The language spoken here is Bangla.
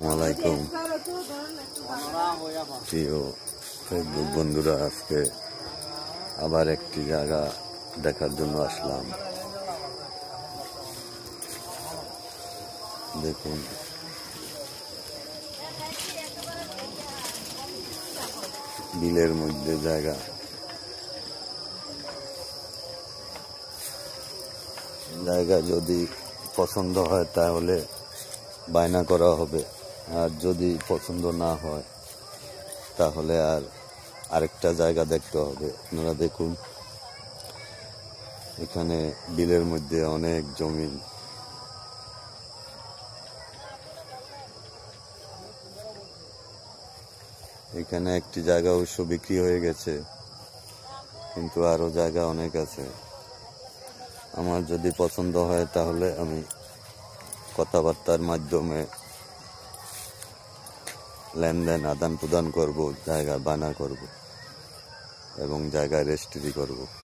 আসসালামাইকুম প্রিয় ফেসবুক বন্ধুরা, আজকে আবার একটি জায়গা দেখার জন্য আসলাম। দেখুন, বিলের মধ্যে জায়গা যদি পছন্দ হয় তাহলে বায়না করা হবে, আর যদি পছন্দ না হয় তাহলে আরেকটা জায়গা দেখতে হবে। আপনারা দেখুন, এখানে বিলের মধ্যে অনেক জমি। এখানে একটি জায়গা অবশ্য বিক্রি হয়ে গেছে, কিন্তু আরো জায়গা অনেক আছে। আমার যদি পছন্দ হয় তাহলে আমি কথাবার্তার মাধ্যমে লেনদেন আদান প্রদান করব, জায়গা বায়না করব এবং জায়গায় রেজিস্ট্রি করব।